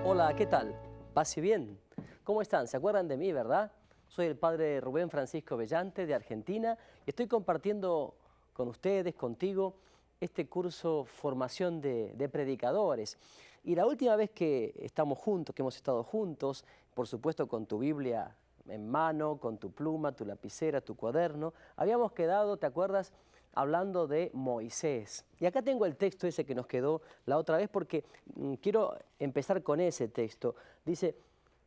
Hola, ¿qué tal? Pase bien. ¿Cómo están? ¿Se acuerdan de mí, verdad? Soy el padre Rubén Francisco Bellante de Argentina y estoy compartiendo con ustedes, contigo, este curso Formación de Predicadores. Y la última vez que estamos juntos, que hemos estado juntos, por supuesto con tu Biblia en mano, con tu pluma, tu lapicera, tu cuaderno, habíamos quedado, ¿te acuerdas?, hablando de Moisés. Y acá tengo el texto ese que nos quedó la otra vez porque quiero empezar con ese texto. Dice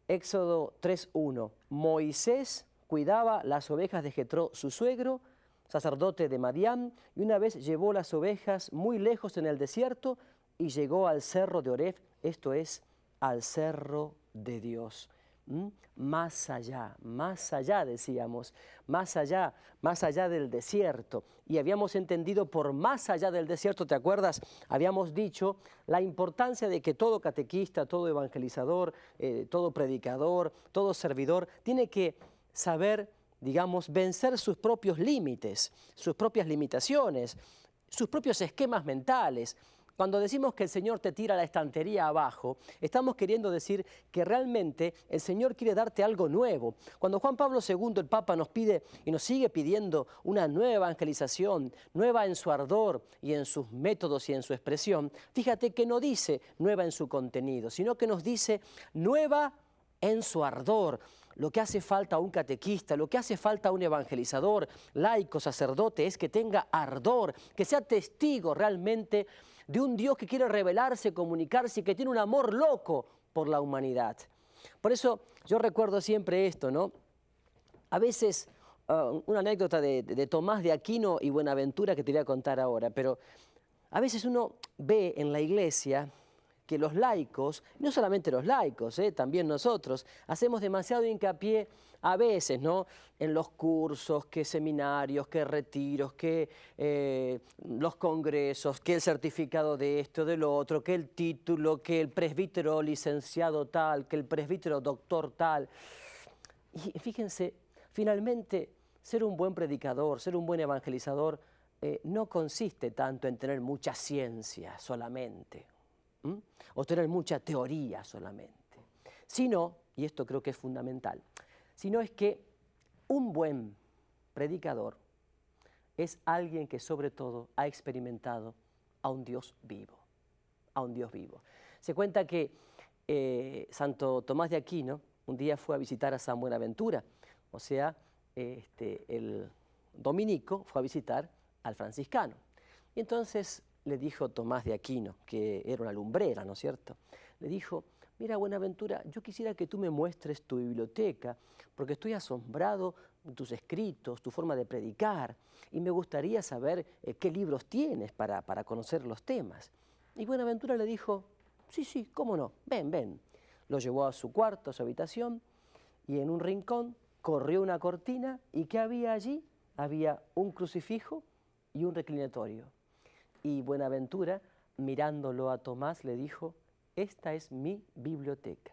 Éxodo 3:1, Moisés cuidaba las ovejas de Jetró, su suegro, sacerdote de Madián, y una vez llevó las ovejas muy lejos en el desierto y llegó al cerro de Oreb, esto es, al cerro de Dios. Más allá, decíamos, más allá del desierto. Y habíamos entendido por más allá del desierto, ¿te acuerdas? Habíamos dicho la importancia de que todo catequista, todo evangelizador, todo predicador, todo servidor, tiene que saber, digamos, vencer sus propios límites, sus propias limitaciones, sus propios esquemas mentales. Cuando decimos que el Señor te tira la estantería abajo, estamos queriendo decir que realmente el Señor quiere darte algo nuevo. Cuando Juan Pablo II, el Papa, nos pide y nos sigue pidiendo una nueva evangelización, nueva en su ardor y en sus métodos y en su expresión, fíjate que no dice nueva en su contenido, sino que nos dice nueva en su ardor. Lo que hace falta a un catequista, lo que hace falta a un evangelizador, laico, sacerdote, es que tenga ardor, que sea testigo realmente de un Dios que quiere revelarse, comunicarse y que tiene un amor loco por la humanidad. Por eso yo recuerdo siempre esto, ¿no? A veces, una anécdota de Tomás de Aquino y Buenaventura que te voy a contar ahora, pero a veces uno ve en la iglesia que los laicos, no solamente los laicos, también nosotros, hacemos demasiado hincapié a veces, ¿no?, en los cursos, que seminarios, que retiros, que los congresos, que el certificado de esto, de lo otro, que el título, que el presbítero licenciado tal, que el presbítero doctor tal. Y fíjense, finalmente, ser un buen predicador, ser un buen evangelizador, no consiste tanto en tener mucha ciencia solamente, o tener mucha teoría solamente, sino, y esto creo que es fundamental, sino es que un buen predicador es alguien que sobre todo ha experimentado a un Dios vivo, a un Dios vivo. Se cuenta que Santo Tomás de Aquino un día fue a visitar a San Buenaventura, o sea, el dominico fue a visitar al franciscano. Y entonces le dijo Tomás de Aquino, que era una lumbrera, ¿no es cierto? Le dijo, mira, Buenaventura, yo quisiera que tú me muestres tu biblioteca, porque estoy asombrado de tus escritos, tu forma de predicar, y me gustaría saber qué libros tienes para conocer los temas. Y Buenaventura le dijo, sí, cómo no, ven. Lo llevó a su cuarto, a su habitación, y en un rincón corrió una cortina, ¿y qué había allí? Había un crucifijo y un reclinatorio. Y Buenaventura, mirándolo a Tomás, le dijo, esta es mi biblioteca.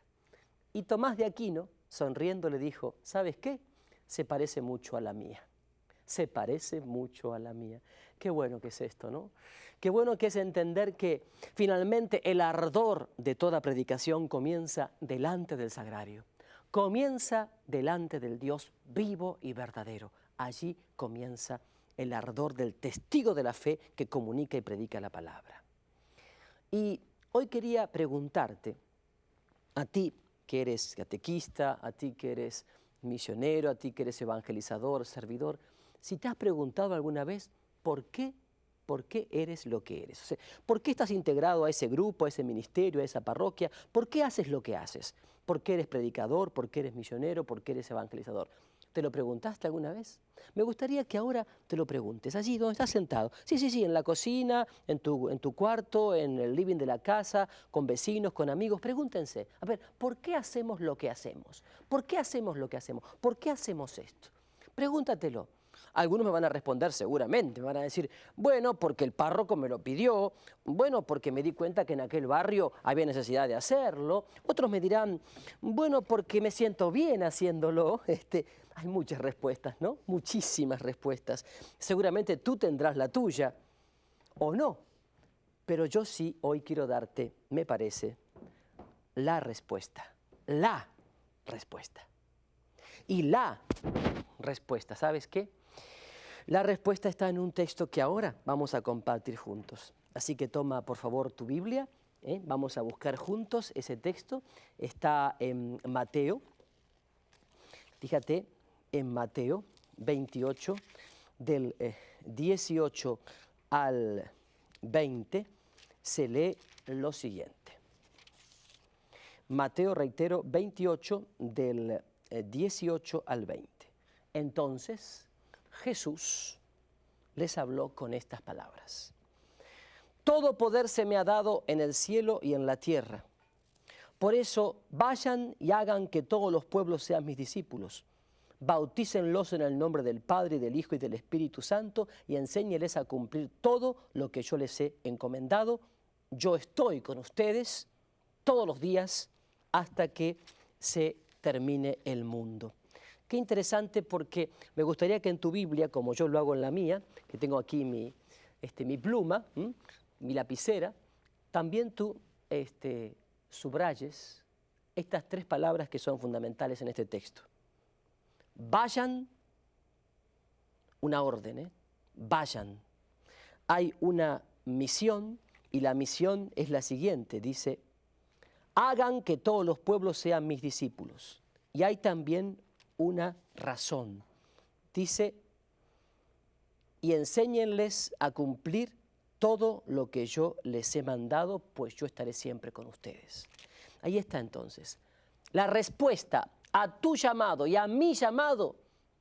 Y Tomás de Aquino, sonriendo, le dijo, ¿sabes qué? Se parece mucho a la mía. Se parece mucho a la mía. Qué bueno que es esto, ¿no? Qué bueno que es entender que finalmente el ardor de toda predicación comienza delante del sagrario. Comienza delante del Dios vivo y verdadero. Allí comienza el ardor del testigo de la fe que comunica y predica la palabra. Y hoy quería preguntarte, a ti que eres catequista, a ti que eres misionero, a ti que eres evangelizador, servidor, si te has preguntado alguna vez por qué eres lo que eres. O sea, ¿por qué estás integrado a ese grupo, a ese ministerio, a esa parroquia? ¿Por qué haces lo que haces? ¿Por qué eres predicador? ¿Por qué eres misionero? ¿Por qué eres evangelizador? ¿Te lo preguntaste alguna vez? Me gustaría que ahora te lo preguntes, allí donde estás sentado. Sí, en la cocina, en tu cuarto, en el living de la casa, con vecinos, con amigos. Pregúntense, a ver, ¿por qué hacemos lo que hacemos? ¿Por qué hacemos lo que hacemos? ¿Por qué hacemos esto? Pregúntatelo. Algunos me van a responder seguramente, me van a decir, bueno, porque el párroco me lo pidió, bueno, porque me di cuenta que en aquel barrio había necesidad de hacerlo. Otros me dirán, bueno, porque me siento bien haciéndolo. Hay muchas respuestas, ¿no? Muchísimas respuestas. Seguramente tú tendrás la tuya, o no. Pero yo sí hoy quiero darte, me parece, la respuesta. La respuesta. Y la respuesta, ¿sabes qué? La respuesta está en un texto que ahora vamos a compartir juntos. Así que toma, por favor, tu Biblia. Vamos a buscar juntos ese texto. Está en Mateo. Fíjate, en Mateo 28, del 18 al 20, se lee lo siguiente. Mateo, reitero, 28, del 18 al 20. Entonces Jesús les habló con estas palabras. Todo poder se me ha dado en el cielo y en la tierra. Por eso vayan y hagan que todos los pueblos sean mis discípulos. Bautícenlos en el nombre del Padre, y del Hijo y del Espíritu Santo y enséñeles a cumplir todo lo que yo les he encomendado. Yo estoy con ustedes todos los días hasta que se termine el mundo. Qué interesante, porque me gustaría que en tu Biblia, como yo lo hago en la mía, que tengo aquí mi pluma, mi lapicera, también tú subrayes estas tres palabras que son fundamentales en este texto. Vayan, una orden, vayan. Hay una misión y la misión es la siguiente, dice, hagan que todos los pueblos sean mis discípulos. Y hay también una razón. Dice, y enséñenles a cumplir todo lo que yo les he mandado, pues yo estaré siempre con ustedes. Ahí está entonces. La respuesta a tu llamado y a mi llamado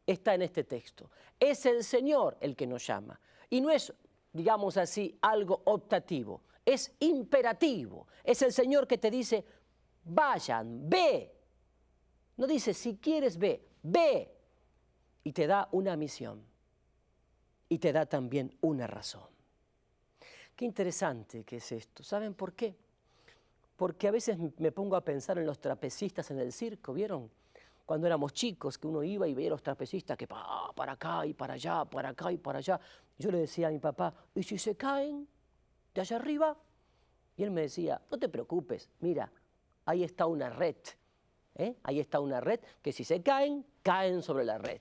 está en este texto. Es el Señor el que nos llama. Y no es, digamos así, algo optativo. Es imperativo. Es el Señor que te dice, vayan, ve. No dice, si quieres, ve, ve. Y te da una misión. Y te da también una razón. Qué interesante que es esto. ¿Saben por qué? Porque a veces me pongo a pensar en los trapecistas en el circo, ¿vieron? Cuando éramos chicos, que uno iba y veía a los trapecistas que para acá y para allá, para acá y para allá. Yo le decía a mi papá, ¿y si se caen de allá arriba? Y él me decía, no te preocupes, mira, ahí está una red. Ahí está una red que si se caen, caen sobre la red.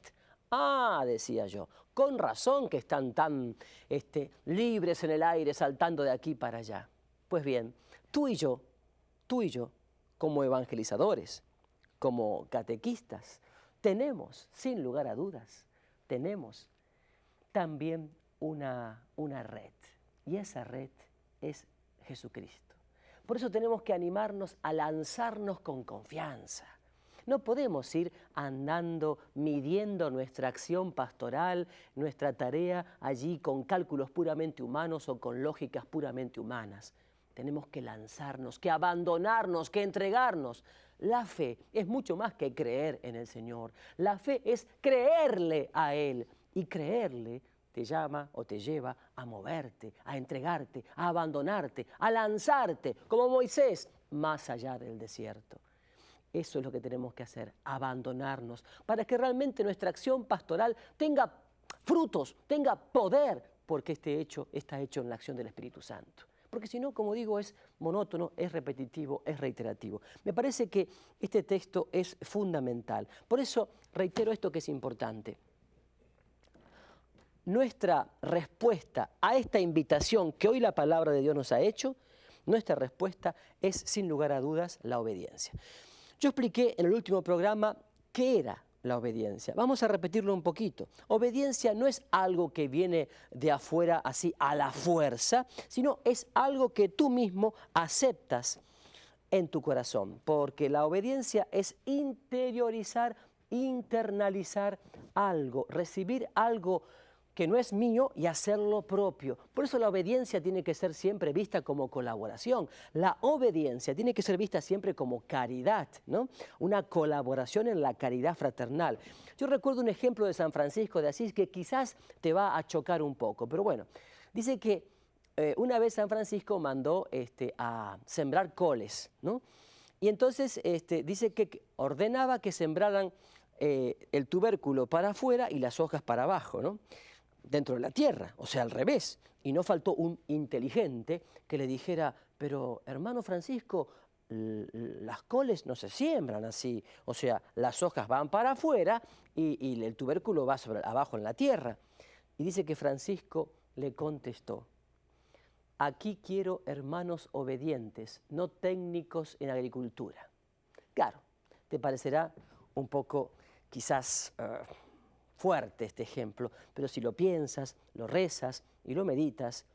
Ah, decía yo, con razón que están tan libres en el aire, saltando de aquí para allá. Pues bien, tú y yo, como evangelizadores, como catequistas, tenemos, sin lugar a dudas, tenemos también una red. Y esa red es Jesucristo. Por eso tenemos que animarnos a lanzarnos con confianza. No podemos ir andando, midiendo nuestra acción pastoral, nuestra tarea allí con cálculos puramente humanos o con lógicas puramente humanas. Tenemos que lanzarnos, que abandonarnos, que entregarnos. La fe es mucho más que creer en el Señor. La fe es creerle a Él. Y creerle te llama o te lleva a moverte, a entregarte, a abandonarte, a lanzarte, como Moisés, más allá del desierto. Eso es lo que tenemos que hacer, abandonarnos, para que realmente nuestra acción pastoral tenga frutos, tenga poder, porque está hecho en la acción del Espíritu Santo. Porque si no, como digo, es monótono, es repetitivo, es reiterativo. Me parece que este texto es fundamental. Por eso reitero esto que es importante. Nuestra respuesta a esta invitación que hoy la palabra de Dios nos ha hecho, nuestra respuesta es, sin lugar a dudas, la obediencia. Yo expliqué en el último programa qué era la obediencia. Vamos a repetirlo un poquito. Obediencia no es algo que viene de afuera así a la fuerza, sino es algo que tú mismo aceptas en tu corazón, porque la obediencia es interiorizar, internalizar algo, recibir algo que no es mío y hacerlo propio. Por eso la obediencia tiene que ser siempre vista como colaboración. La obediencia tiene que ser vista siempre como caridad, ¿no? Una colaboración en la caridad fraternal. Yo recuerdo un ejemplo de San Francisco de Asís que quizás te va a chocar un poco, pero bueno, dice que una vez San Francisco mandó a sembrar coles, ¿no? Y entonces dice que ordenaba que sembraran el tubérculo para afuera y las hojas para abajo, ¿no? Dentro de la tierra, o sea, al revés. Y no faltó un inteligente que le dijera, pero hermano Francisco, las coles no se siembran así, o sea, las hojas van para afuera y el tubérculo va abajo en la tierra. Y dice que Francisco le contestó: aquí quiero hermanos obedientes, no técnicos en agricultura. Claro, te parecerá un poco quizás fuerte este ejemplo, pero si lo piensas, lo rezas y lo meditas,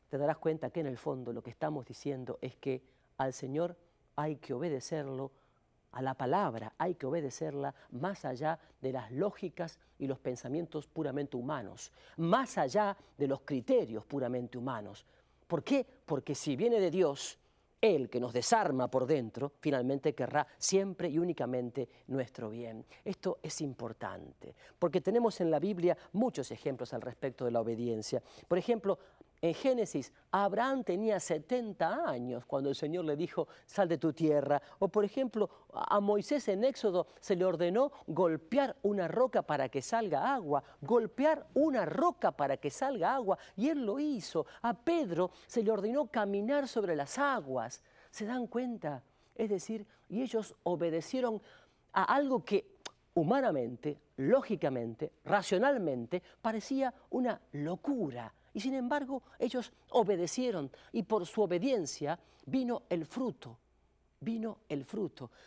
te darás cuenta que en el fondo lo que estamos diciendo es que al Señor hay que obedecerlo, a la palabra hay que obedecerla más allá de las lógicas y los pensamientos puramente humanos, más allá de los criterios puramente humanos. ¿Por qué? Porque si viene de Dios, Él que nos desarma por dentro, finalmente querrá siempre y únicamente nuestro bien. Esto es importante, porque tenemos en la Biblia muchos ejemplos al respecto de la obediencia. Por ejemplo, en Génesis, Abraham tenía 70 años cuando el Señor le dijo, sal de tu tierra. O por ejemplo, a Moisés en Éxodo se le ordenó golpear una roca para que salga agua, golpear una roca para que salga agua, y él lo hizo. A Pedro se le ordenó caminar sobre las aguas. ¿Se dan cuenta? Es decir, y ellos obedecieron a algo que humanamente, lógicamente, racionalmente, parecía una locura. Y sin embargo, ellos obedecieron y por su obediencia vino el fruto,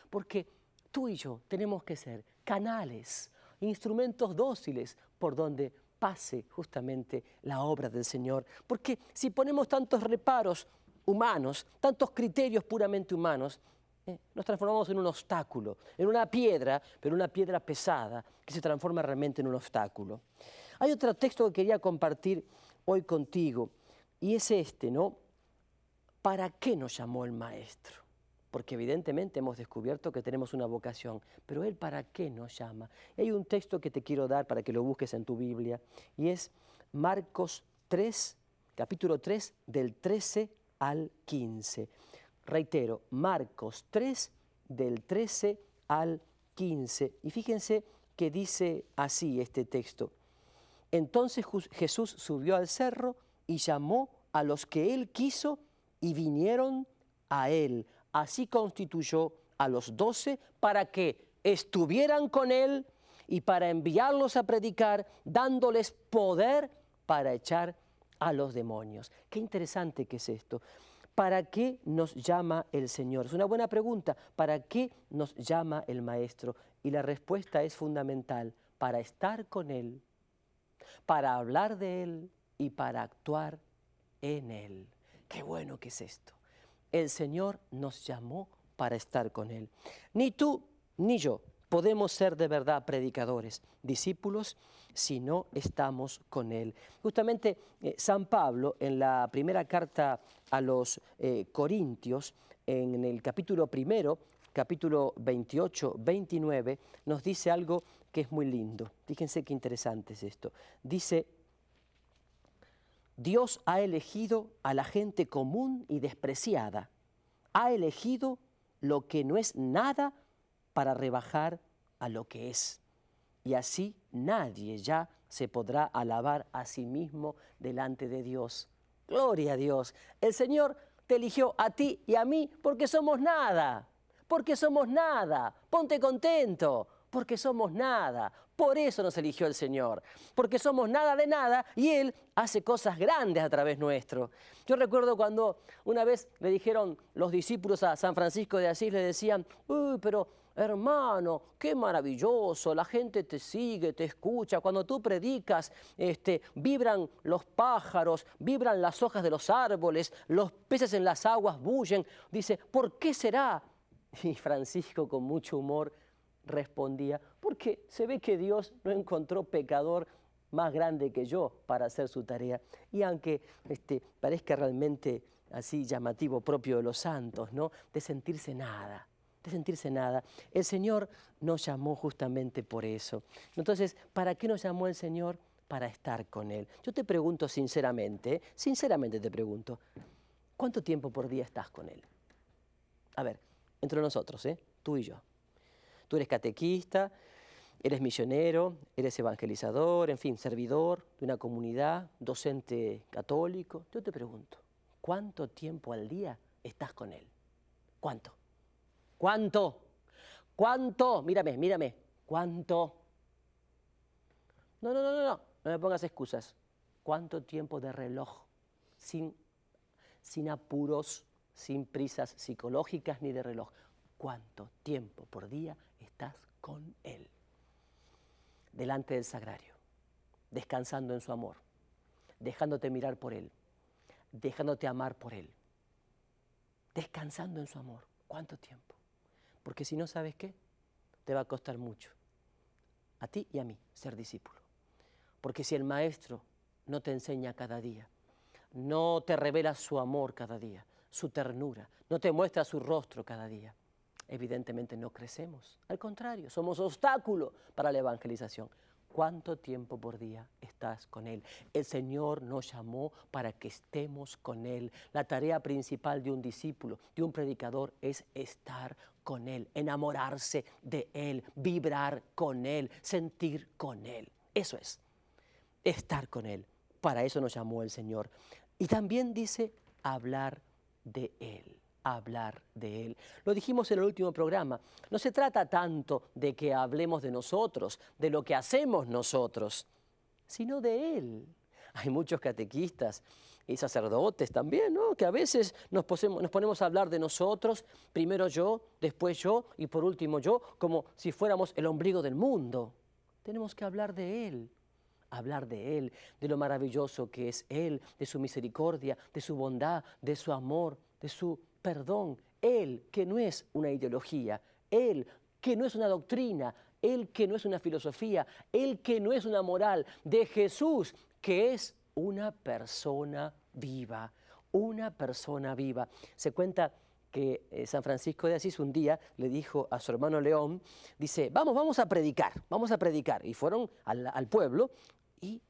porque tú y yo tenemos que ser canales, instrumentos dóciles por donde pase justamente la obra del Señor. Porque si ponemos tantos reparos humanos, tantos criterios puramente humanos, nos transformamos en un obstáculo, en una piedra, pero una piedra pesada que se transforma realmente en un obstáculo. Hay otro texto que quería compartir hoy contigo y es este, ¿no? ¿Para qué nos llamó el Maestro? Porque evidentemente hemos descubierto que tenemos una vocación, pero Él ¿para qué nos llama? Y hay un texto que te quiero dar para que lo busques en tu Biblia y es Marcos 3, capítulo 3, del 13 al 15. Reitero, Marcos 3, del 13 al 15. Y fíjense que dice así este texto. Entonces Jesús subió al cerro y llamó a los que él quiso y vinieron a él. Así constituyó a los 12 para que estuvieran con él y para enviarlos a predicar, dándoles poder para echar a los demonios. Qué interesante que es esto. ¿Para qué nos llama el Señor? Es una buena pregunta. ¿Para qué nos llama el Maestro? Y la respuesta es fundamental. Para estar con Él, para hablar de Él y para actuar en Él. Qué bueno que es esto. El Señor nos llamó para estar con Él. Ni tú ni yo podemos ser de verdad predicadores, discípulos, si no estamos con Él. Justamente San Pablo, en la primera carta a los Corintios, en el capítulo primero, capítulo 28, 29, nos dice algo que es muy lindo. Fíjense qué interesante es esto. Dice: Dios ha elegido a la gente común y despreciada. Ha elegido lo que no es nada para rebajar a lo que es. Y así nadie ya se podrá alabar a sí mismo delante de Dios. Gloria a Dios. El Señor te eligió a ti y a mí porque somos nada. Porque somos nada. Ponte contento. Porque somos nada. Por eso nos eligió el Señor. Porque somos nada de nada y Él hace cosas grandes a través nuestro. Yo recuerdo cuando una vez le dijeron los discípulos a San Francisco de Asís, le decían: uy, pero hermano, qué maravilloso, la gente te sigue, te escucha, cuando tú predicas, vibran los pájaros, vibran las hojas de los árboles, los peces en las aguas bullen. Dice, ¿por qué será? Y Francisco, con mucho humor, respondía: porque se ve que Dios no encontró pecador más grande que yo para hacer su tarea. Y aunque parezca realmente así llamativo, propio de los santos, ¿no? De sentirse nada, el Señor nos llamó justamente por eso. Entonces, ¿para qué nos llamó el Señor? Para estar con Él. Yo te pregunto sinceramente, sinceramente te pregunto, ¿cuánto tiempo por día estás con Él? A ver, entre nosotros, tú y yo. Tú eres catequista, eres misionero, eres evangelizador, en fin, servidor de una comunidad, docente católico. Yo te pregunto, ¿cuánto tiempo al día estás con Él? ¿Cuánto? ¿Cuánto? ¿Cuánto? Mírame, mírame. ¿Cuánto? No, no, no, no, no. No me pongas excusas. ¿Cuánto tiempo de reloj? Sin apuros, sin prisas psicológicas ni de reloj. ¿Cuánto tiempo por día estás con Él? Delante del sagrario, descansando en su amor, dejándote mirar por Él, dejándote amar por Él, descansando en su amor. ¿Cuánto tiempo? Porque si no, ¿sabes qué? Te va a costar mucho, a ti y a mí, ser discípulo. Porque si el maestro no te enseña cada día, no te revela su amor cada día, su ternura, no te muestra su rostro cada día, evidentemente no crecemos. Al contrario, somos obstáculo para la evangelización. ¿Cuánto tiempo por día estás con Él? El Señor nos llamó para que estemos con Él. La tarea principal de un discípulo, de un predicador, es estar con Él, enamorarse de Él, vibrar con Él, sentir con Él. Eso es, estar con Él. Para eso nos llamó el Señor. Y también dice hablar de Él. Hablar de Él. Lo dijimos en el último programa. No se trata tanto de que hablemos de nosotros, de lo que hacemos nosotros, sino de Él. Hay muchos catequistas y sacerdotes también, ¿no? Que a veces nos ponemos a hablar de nosotros, primero yo, después yo y por último yo, como si fuéramos el ombligo del mundo. Tenemos que hablar de Él. Hablar de Él, de lo maravilloso que es Él, de su misericordia, de su bondad, de su amor, de su perdón. Él que no es una ideología, Él que no es una doctrina, Él que no es una filosofía, Él que no es una moral, de Jesús que es una persona viva, una persona viva. Se cuenta que San Francisco de Asís un día le dijo a su hermano León, dice, vamos a predicar. Y fueron al pueblo y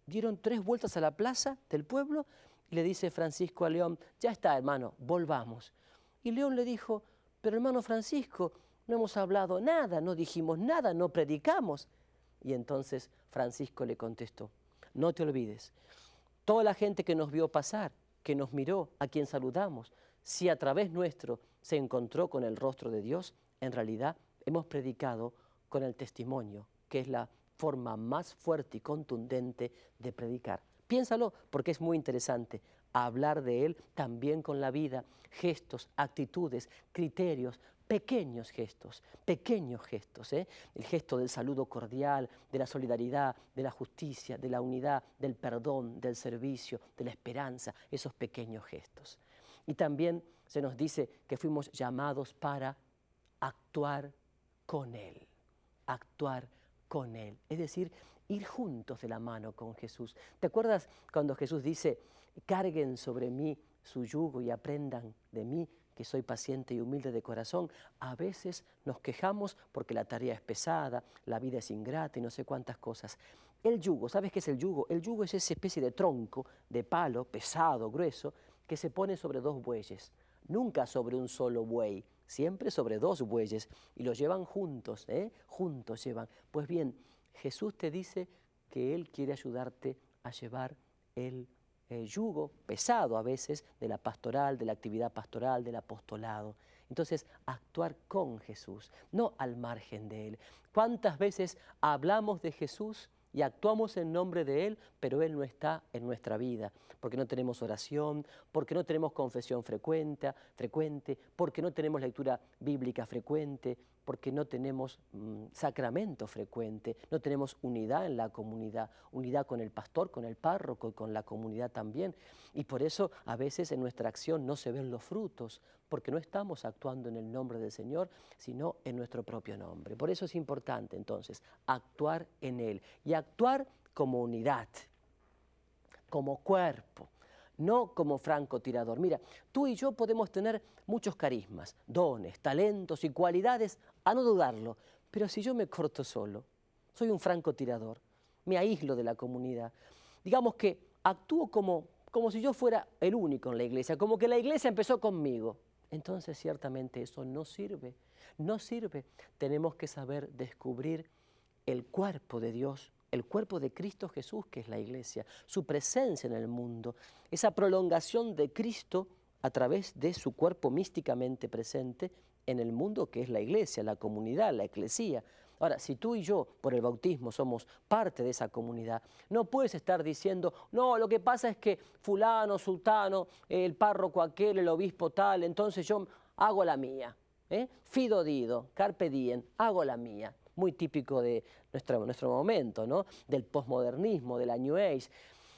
dieron 3 vueltas a la plaza del pueblo y le dice Francisco a León, ya está hermano, volvamos. Y León le dijo, pero hermano Francisco, no hemos hablado nada, no dijimos nada, no predicamos. Y entonces Francisco le contestó, no te olvides, toda la gente que nos vio pasar, que nos miró, a quien saludamos, si a través nuestro se encontró con el rostro de Dios, en realidad hemos predicado con el testimonio, que es la forma más fuerte y contundente de predicar. Piénsalo porque es muy interesante hablar de Él también con la vida, gestos, actitudes, criterios, pequeños gestos, ¿eh? El gesto del saludo cordial, de la solidaridad, de la justicia, de la unidad, del perdón, del servicio, de la esperanza, esos pequeños gestos. Y también se nos dice que fuimos llamados para actuar con Él, actuar con Él, es decir, ir juntos de la mano con Jesús. ¿Te acuerdas cuando Jesús dice, carguen sobre mí su yugo y aprendan de mí, que soy paciente y humilde de corazón? A veces nos quejamos porque la tarea es pesada, la vida es ingrata y no sé cuántas cosas. El yugo, ¿sabes qué es el yugo? El yugo es esa especie de tronco, de palo, pesado, grueso, que se pone sobre 2 bueyes, nunca sobre un solo buey, siempre sobre 2 bueyes, y los llevan juntos, juntos llevan. Pues bien, Jesús te dice que Él quiere ayudarte a llevar el yugo pesado a veces de la pastoral, de la actividad pastoral, del apostolado. Entonces, actuar con Jesús, no al margen de Él. ¿Cuántas veces hablamos de Jesús y actuamos en nombre de Él, pero Él no está en nuestra vida? Porque no tenemos oración, porque no tenemos confesión frecuente, porque no tenemos lectura bíblica frecuente, porque no tenemos sacramento frecuente, no tenemos unidad en la comunidad, unidad con el pastor, con el párroco y con la comunidad también. Y por eso a veces en nuestra acción no se ven los frutos, porque no estamos actuando en el nombre del Señor, sino en nuestro propio nombre. Por eso es importante entonces actuar en Él y actuar como unidad, como cuerpo, no como francotirador. Mira, tú y yo podemos tener muchos carismas, dones, talentos y cualidades, a no dudarlo, pero si yo me corto solo, soy un francotirador, me aíslo de la comunidad, digamos que actúo como si yo fuera el único en la iglesia, como que la iglesia empezó conmigo, entonces ciertamente eso no sirve, no sirve. Tenemos que saber descubrir el cuerpo de Dios, el cuerpo de Cristo Jesús, que es la iglesia, su presencia en el mundo, esa prolongación de Cristo a través de su cuerpo místicamente presente en el mundo que es la iglesia, la comunidad, la eclesía. Ahora, si tú y yo, por el bautismo, somos parte de esa comunidad, no puedes estar diciendo, no, lo que pasa es que fulano, sultano, el párroco aquel, el obispo tal, entonces yo hago la mía. Fido dido, carpe diem, hago la mía. Muy típico de nuestro momento, ¿no? Del posmodernismo, de la New Age,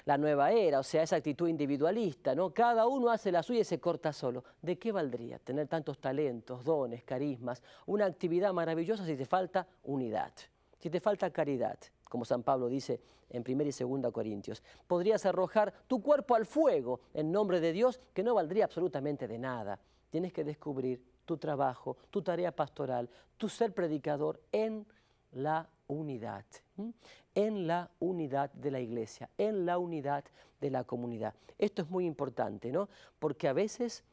la nueva era, o sea, esa actitud individualista, ¿no? Cada uno hace la suya y se corta solo. ¿De qué valdría tener tantos talentos, dones, carismas, una actividad maravillosa si te falta unidad, si te falta caridad? Como San Pablo dice en 1 y 2 Corintios, podrías arrojar tu cuerpo al fuego en nombre de Dios, que no valdría absolutamente de nada. Tienes que descubrir tu trabajo, tu tarea pastoral, tu ser predicador en la unidad, en la unidad de la iglesia, en la unidad de la comunidad. Esto es muy importante, ¿no? Porque a veces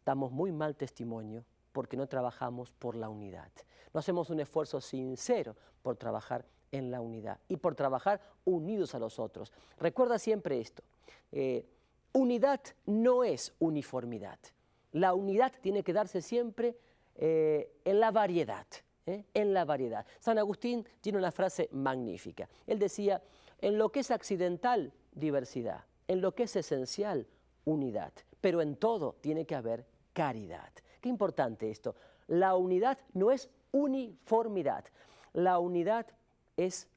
damos muy mal testimonio porque no trabajamos por la unidad. No hacemos un esfuerzo sincero por trabajar en la unidad y por trabajar unidos a los otros. Recuerda siempre esto, unidad no es uniformidad. La unidad tiene que darse siempre en la variedad. En la variedad. San Agustín tiene una frase magnífica. Él decía, en lo que es accidental, diversidad. En lo que es esencial, unidad. Pero en todo tiene que haber caridad. Qué importante esto. La unidad no es uniformidad. La unidad es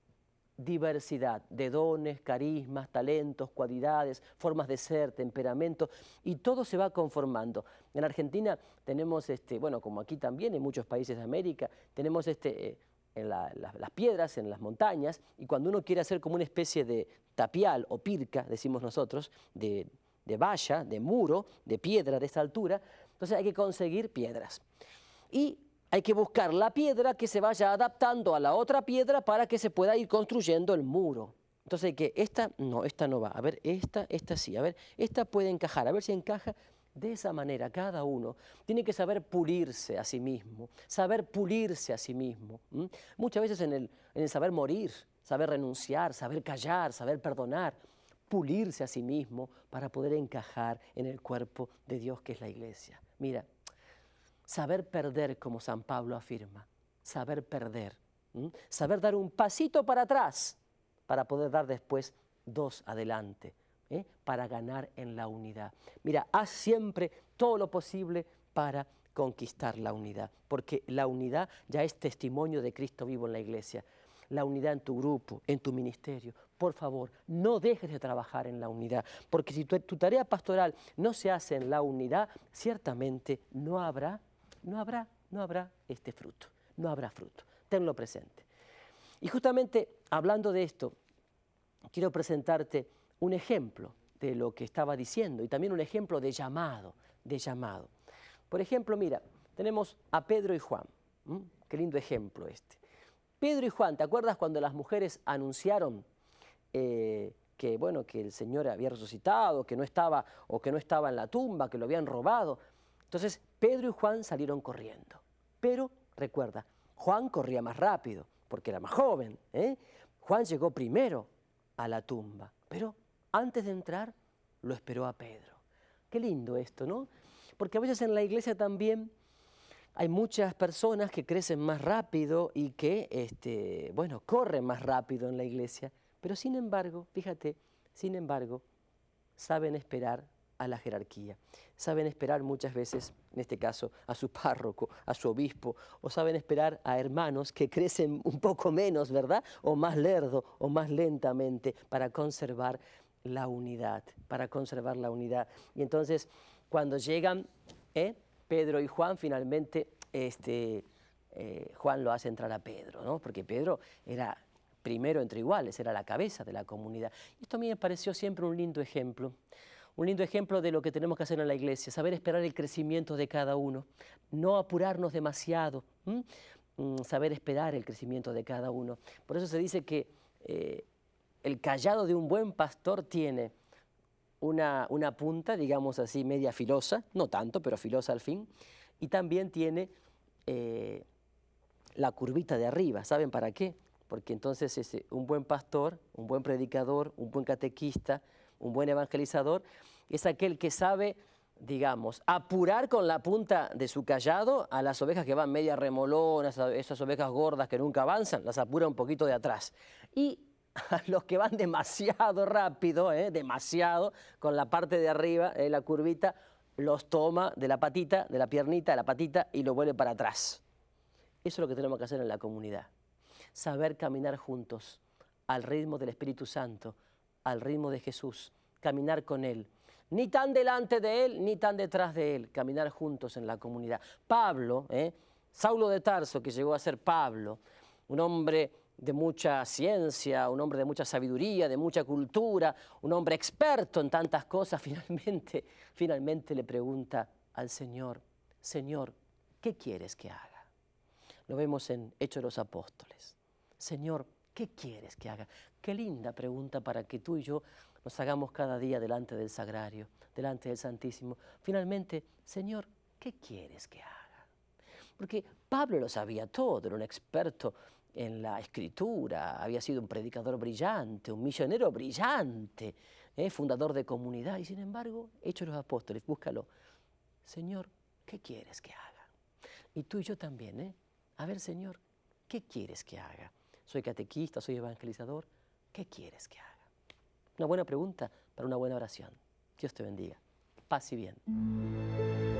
diversidad de dones, carismas, talentos, cualidades, formas de ser, temperamento, y todo se va conformando. En Argentina tenemos, bueno, como aquí también, en muchos países de América, tenemos en las piedras, en las montañas, y cuando uno quiere hacer como una especie de tapial o pirca, decimos nosotros, de valla, de muro, de piedra de esta altura, entonces hay que conseguir piedras. Y hay que buscar la piedra que se vaya adaptando a la otra piedra para que se pueda ir construyendo el muro. Entonces hay que, esta no va, a ver, esta sí, a ver, esta puede encajar, a ver si encaja. De esa manera cada uno tiene que saber pulirse a sí mismo, saber pulirse a sí mismo. Muchas veces en el saber morir, saber renunciar, saber callar, saber perdonar, pulirse a sí mismo para poder encajar en el cuerpo de Dios que es la iglesia. Mira, saber perder, como San Pablo afirma, saber perder, saber dar un pasito para atrás para poder dar después dos adelante, para ganar en la unidad. Mira, haz siempre todo lo posible para conquistar la unidad, porque la unidad ya es testimonio de Cristo vivo en la iglesia. La unidad en tu grupo, en tu ministerio. Por favor, no dejes de trabajar en la unidad, porque si tu tarea pastoral no se hace en la unidad, ciertamente no habrá este fruto, no habrá fruto. Tenlo presente. Y justamente hablando de esto, quiero presentarte un ejemplo de lo que estaba diciendo y también un ejemplo de llamado, Por ejemplo, mira, tenemos a Pedro y Juan. Qué lindo ejemplo este. Pedro y Juan, ¿te acuerdas cuando las mujeres anunciaron que, bueno, que el Señor había resucitado, que no estaba en la tumba, que lo habían robado? Entonces, Pedro y Juan salieron corriendo. Pero, recuerda, Juan corría más rápido, porque era más joven. Juan llegó primero a la tumba, pero antes de entrar, lo esperó a Pedro. Qué lindo esto, ¿no? Porque a veces en la iglesia también hay muchas personas que crecen más rápido y que, bueno, corren más rápido en la iglesia, pero sin embargo, fíjate, saben esperar a la jerarquía, saben esperar muchas veces, en este caso, a su párroco, a su obispo, o saben esperar a hermanos que crecen un poco menos, ¿verdad? O más lerdo, o más lentamente, para conservar la unidad, Y entonces, cuando llegan Pedro y Juan, finalmente Juan lo hace entrar a Pedro, ¿no? Porque Pedro era primero entre iguales, era la cabeza de la comunidad. Y esto a mí me pareció siempre un lindo ejemplo de lo que tenemos que hacer en la iglesia, saber esperar el crecimiento de cada uno, no apurarnos demasiado, saber esperar el crecimiento de cada uno. Por eso se dice que el cayado de un buen pastor tiene una punta, digamos así, media filosa, no tanto, pero filosa al fin, y también tiene la curvita de arriba. ¿Saben para qué? Porque entonces un buen pastor, un buen predicador, un buen catequista, un buen evangelizador, es aquel que sabe digamos, apurar con la punta de su cayado a las ovejas que van media remolonas, a esas ovejas gordas que nunca avanzan, las apura un poquito de atrás. Y a los que van demasiado rápido, demasiado, con la parte de arriba, la curvita, los toma de la patita, de la piernita, de la patita y lo vuelve para atrás. Eso es lo que tenemos que hacer en la comunidad. Saber caminar juntos al ritmo del Espíritu Santo, al ritmo de Jesús, caminar con Él. Ni tan delante de Él, ni tan detrás de Él, caminar juntos en la comunidad. Pablo, Saulo de Tarso, que llegó a ser Pablo, un hombre de mucha ciencia, un hombre de mucha sabiduría, de mucha cultura, un hombre experto en tantas cosas, finalmente le pregunta al Señor, Señor, ¿qué quieres que haga? Lo vemos en Hechos de los Apóstoles. Señor, ¿qué quieres que haga? Qué linda pregunta para que tú y yo nos hagamos cada día delante del Sagrario, delante del Santísimo. Finalmente, Señor, ¿qué quieres que haga? Porque Pablo lo sabía todo, era un experto en la Escritura, había sido un predicador brillante, un misionero brillante, fundador de comunidad. Y sin embargo, Hechos de los Apóstoles, búscalo. Señor, ¿qué quieres que haga? Y tú y yo también, A ver, Señor, ¿qué quieres que haga? Soy catequista, soy evangelizador. ¿Qué quieres que haga? Una buena pregunta para una buena oración. Dios te bendiga. Paz y bien.